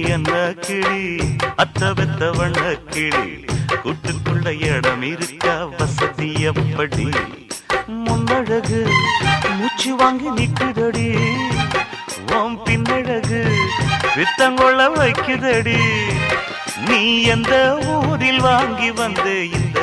என்ன கிளி அத்த வெத்த வண்ண கிளி கூட்டுக்குள்ள இடம் இருக்கா வசதி எப்படி முன்னழகு மூச்சு வாங்கி நிக்குதடி ஓம் பின்னழகு வித்தங்கொள்ள வைக்குதடி நீ எந்த ஊரில் வாங்கி வந்த இந்த